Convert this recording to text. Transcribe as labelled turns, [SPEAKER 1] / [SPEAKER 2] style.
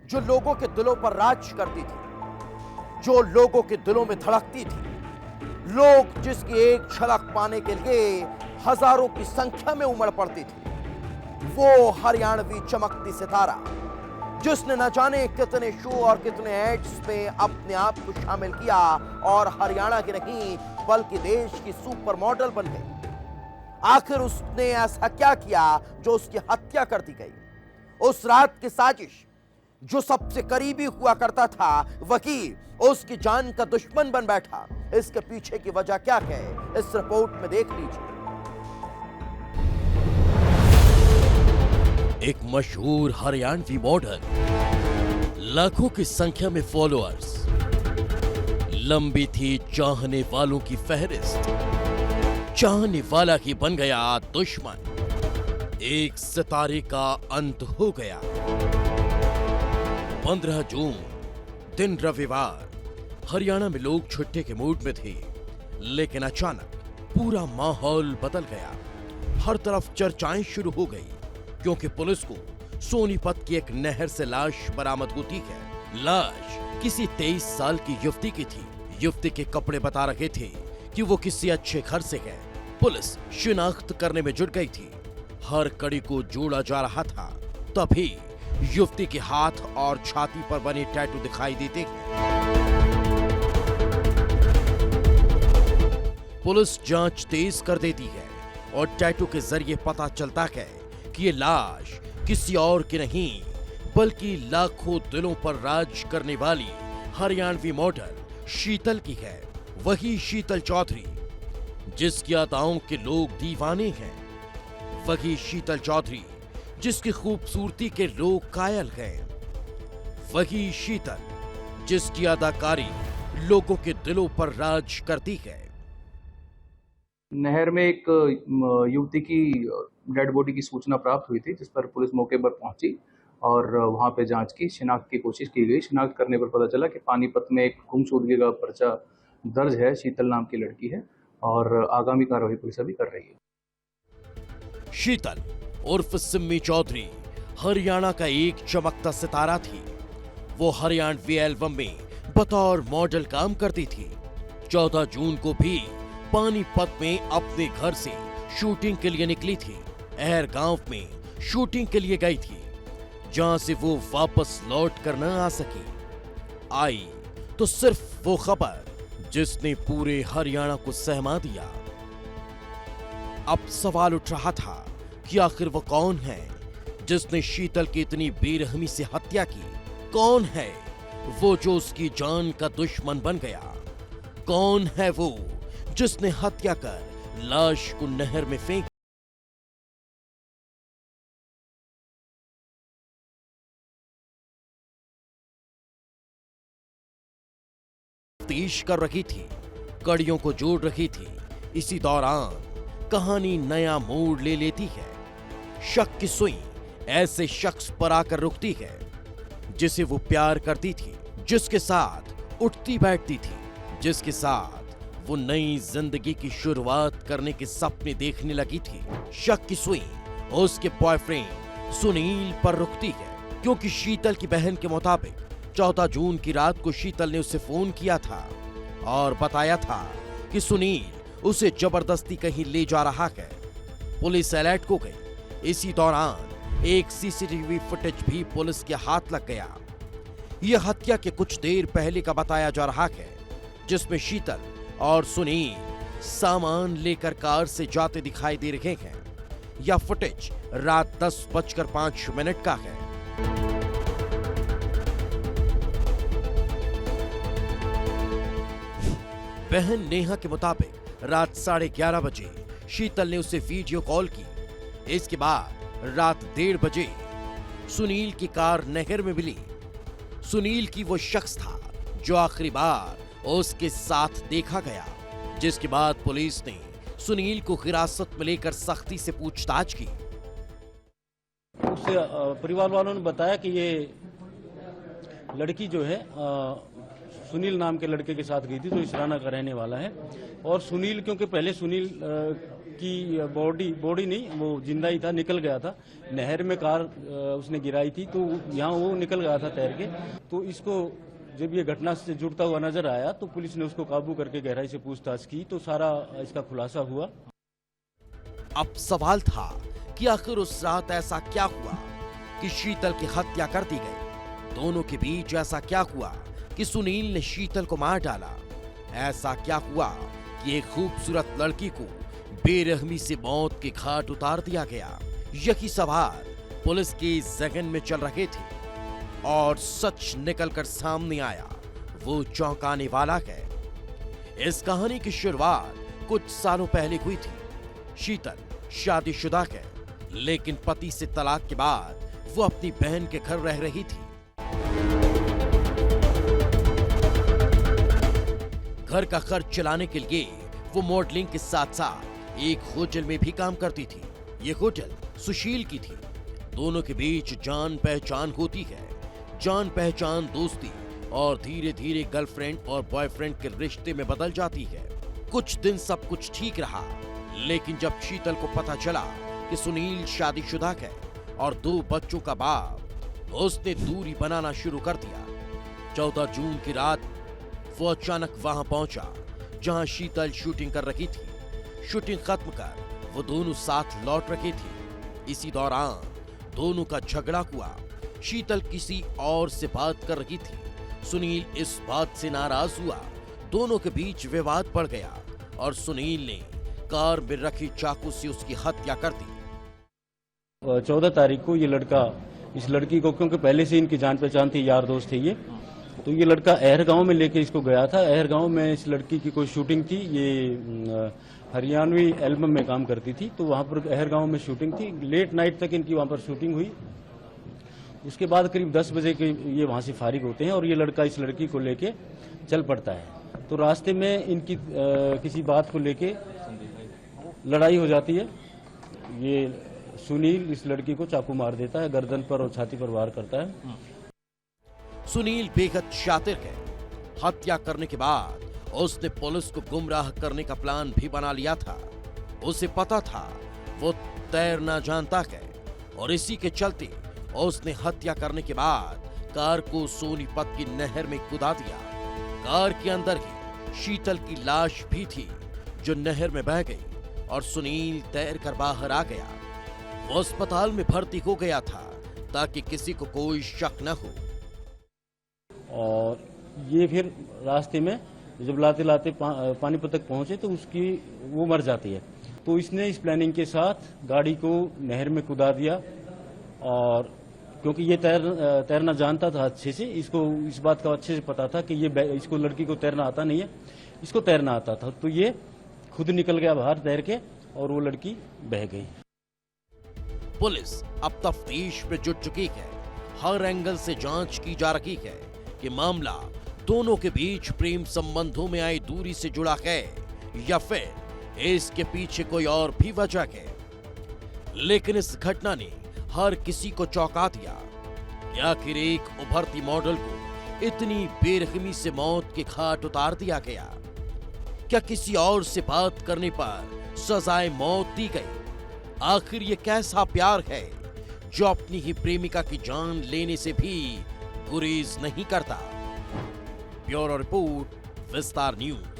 [SPEAKER 1] जो लोगों के दिलों पर राज करती थी, जो लोगों के दिलों में धड़कती थी, लोग जिसकी एक झलक पाने के लिए हजारों की संख्या में उमड़ पड़ती थी, वो हरियाणवी चमकती सितारा जिसने न जाने कितने शो और कितने एड्स में अपने आप को शामिल किया और हरियाणा की नहीं बल्कि देश की सुपर मॉडल बन गई। आखिर उसने ऐसा क्या किया जो उसकी हत्या कर दी गई? उस रात की साजिश जो सबसे करीबी हुआ करता था वही उसकी जान का दुश्मन बन बैठा। इसके पीछे की वजह क्या है, इस रिपोर्ट में देख लीजिए।
[SPEAKER 2] एक मशहूर हरियाणवी मॉडल, लाखों की संख्या में फॉलोअर्स, लंबी थी चाहने वालों की फहरिस्त, चाहने वाला ही बन गया दुश्मन। एक सितारे का अंत हो गया। 15 जून दिन रविवार, हरियाणा में लोग छुट्टी के मूड में थे, लेकिन अचानक पूरा माहौल बदल गया। हर तरफ चर्चाएं शुरू हो गई क्योंकि पुलिस को सोनीपत की एक नहर से लाश बरामद होती है। लाश किसी 23 साल की युवती की थी। युवती के कपड़े बता रहे थे कि वो किसी अच्छे घर से है। पुलिस शिनाख्त करने में जुट गई थी। हर कड़ी को जोड़ा जा रहा था। तभी युवती के हाथ और छाती पर बने टैटू दिखाई देते हैं। पुलिस जांच तेज कर देती है और टैटू के जरिए पता चलता है कि ये लाश किसी और की नहीं बल्कि लाखों दिलों पर राज करने वाली हरियाणवी मॉडल शीतल की है। वही शीतल चौधरी जिसकी अदाओं के लोग दीवाने हैं, वही शीतल चौधरी जिसकी खूबसूरती के लोग कायल हैं, वही शीतल जिसकी अदाकारी लोगों के दिलों पर राज करती है।
[SPEAKER 3] नहर में एक युवती की डेड बॉडी की सूचना प्राप्त हुई थी, जिस पर पुलिस मौके पर पहुंची और वहां पे जांच की, शिनाख्त की कोशिश की गई। शिनाख्त करने पर पता चला कि पानीपत में एक गुमशुदगी का पर्चा दर्ज है, शीतल नाम की लड़की है और आगामी कार्रवाई पुलिस अभी कर रही है।
[SPEAKER 2] शीतल उर्फ सिम्मी चौधरी हरियाणा का एक चमकता सितारा थी। वो हरियाणवी एल्बम में बतौर मॉडल काम करती थी। 14 जून को भी पानीपत में अपने घर से शूटिंग के लिए निकली थी। अहर गांव में शूटिंग के लिए गई थी, जहां से वो वापस लौट कर न आ सकी। आई तो सिर्फ वो खबर जिसने पूरे हरियाणा को सहमा दिया। अब सवाल उठ रहा था कि आखिर वो कौन है जिसने शीतल की इतनी बेरहमी से हत्या की? कौन है वो जो उसकी जान का दुश्मन बन गया? कौन है वो जिसने हत्या कर लाश को नहर में फेंक? तफ्तीश कर रही थी, कड़ियों को जोड़ रही थी। इसी दौरान कहानी नया मोड़ ले लेती है। शक की सुई ऐसे शख्स पर आकर रुकती है जिसे वो प्यार करती थी, जिसके साथ उठती बैठती थी, जिसके साथ वो नई जिंदगी की शुरुआत करने के सपने देखने लगी थी। शक की सुई उसके बॉयफ्रेंड सुनील पर रुकती है, क्योंकि शीतल की बहन के मुताबिक 14 जून की रात को शीतल ने उसे फोन किया था और बताया था कि सुनील उसे जबरदस्ती कहीं ले जा रहा है। पुलिस अलर्ट को गई। इसी दौरान एक सीसीटीवी फुटेज भी पुलिस के हाथ लग गया। यह हत्या के कुछ देर पहले का बताया जा रहा है, जिसमें शीतल और सुनील सामान लेकर कार से जाते दिखाई दे रहे हैं। यह फुटेज रात 10:05 का है। बहन नेहा के मुताबिक रात 11:30 बजे शीतल ने उसे वीडियो कॉल की। इसके बाद रात 1:30 बजे सुनील की कार नहर में मिली। सुनील की वो शख्स था जो आखिरी बार उसके साथ देखा गया, जिसके बाद पुलिस ने सुनील को हिरासत में लेकर सख्ती से पूछताछ की।
[SPEAKER 4] उससे परिवार वालों ने बताया कि ये लड़की जो है सुनील नाम के लड़के के साथ गई थी, जो इसराना का रहने वाला है। और सुनील, क्योंकि पहले सुनील लड़की बॉडी नहीं, वो जिंदा ही था, निकल गया था। नहर में कार उसने गिराई थी, तो यहाँ वो निकल गया था तैर के। तो इसको जब ये घटना से जुड़ता हुआ नजर आया तो पुलिस ने उसको काबू करके गहराई से पूछताछ की, तो सारा इसका खुलासा हुआ।
[SPEAKER 2] अब सवाल था कि आखिर उस रात ऐसा क्या हुआ कि शीतल की हत्या कर दी गई। दोनों के बीच ऐसा क्या हुआ कि सुनील ने शीतल को मार डाला। ऐसा क्या हुआ कि एक खूबसूरत लड़की को बेरहमी से मौत के घाट उतार दिया गया। यही सवाल पुलिस के जहन में चल रहे थे और सच निकलकर सामने आया वो चौंकाने वाला है। इस कहानी की शुरुआत कुछ सालों पहले हुई थी। शीतल शादीशुदा है, लेकिन पति से तलाक के बाद वो अपनी बहन के घर रह रही थी। घर का खर्च चलाने के लिए वो मॉडलिंग के साथ साथ एक होटल में भी काम करती थी। ये होटल सुशील की थी। दोनों के बीच जान पहचान होती है। जान पहचान दोस्ती और धीरे धीरे गर्लफ्रेंड और बॉयफ्रेंड के रिश्ते में बदल जाती है। कुछ दिन सब कुछ ठीक रहा, लेकिन जब शीतल को पता चला कि सुनील शादीशुदा है और 2 बच्चों का बाप, उसने दूरी बनाना शुरू कर दिया। 14 जून की रात वो अचानक वहां पहुंचा जहां शीतल शूटिंग कर रही थी। शूटिंग खत्म कर वो दोनों साथ लौट रहे थे। इसी दौरान दोनों का झगड़ा हुआ। शीतल किसी और से बात कर रही थी। सुनील इस बात से नाराज हुआ। दोनों के बीच विवाद बढ़ गया और सुनील ने कार में रखी चाकू से उसकी हत्या कर दी।
[SPEAKER 4] 14 तारीख को ये लड़का इस लड़की को, क्योंकि पहले से इनकी जान पहचान थी, यार दोस्त थे ये, तो ये लड़का अहर गांव में लेके इसको गया था। अहर गांव में इस लड़की की कोई शूटिंग थी। ये हरियाणवी एल्बम में काम करती थी, तो वहां पर अहर गांव में शूटिंग थी। लेट नाइट तक इनकी वहां पर शूटिंग हुई। उसके बाद करीब 10 बजे के ये वहां से फारिग होते हैं और ये लड़का इस लड़की को लेके चल पड़ता है। तो रास्ते में इनकी किसी बात को लेके लड़ाई हो जाती है। ये सुनील इस लड़की को चाकू मार देता है, गर्दन पर और छाती पर वार करता है।
[SPEAKER 2] सुनील बेहद शातिर है। हत्या करने के बाद उसने पुलिस को गुमराह करने का प्लान भी बना लिया था। उसे पता था वो तैरना जानता है और इसी के चलते उसने हत्या करने के बाद कार को सोनीपत की नहर में कूदा दिया। कार के अंदर ही शीतल की लाश भी थी जो नहर में बह गई और सुनील तैर कर बाहर आ गया। वो अस्पताल में भर्ती हो गया था ताकि किसी को कोई शक न हो।
[SPEAKER 4] और ये फिर रास्ते में जब लाते लाते पानीपत तक पहुंचे तो उसकी वो मर जाती है। तो इसने इस प्लानिंग के साथ गाड़ी को नहर में कूदा दिया और क्योंकि ये तैरना जानता था अच्छे से, इसको इस बात का अच्छे से पता था कि ये इसको लड़की को तैरना आता नहीं है, इसको तैरना आता था। तो ये खुद निकल गया बाहर तैर के और वो लड़की बह गई।
[SPEAKER 2] पुलिस अब तफ्तीश में जुट चुकी है। हर एंगल से जांच की जा रही है कि मामला दोनों के बीच प्रेम संबंधों में आई दूरी से जुड़ा है या फिर इसके पीछे कोई और भी वजह है। लेकिन इस घटना ने हर किसी को चौंका दिया कि आखिर एक उभरती मॉडल को इतनी बेरहमी से मौत के घाट उतार दिया गया। क्या किसी और से बात करने पर सजाए मौत दी गई? आखिर ये कैसा प्यार है जो अपनी ही प्रेमिका की जान लेने से भी गुरेज नहीं करता? ब्यूरो रिपोर्ट, विस्तार न्यूज।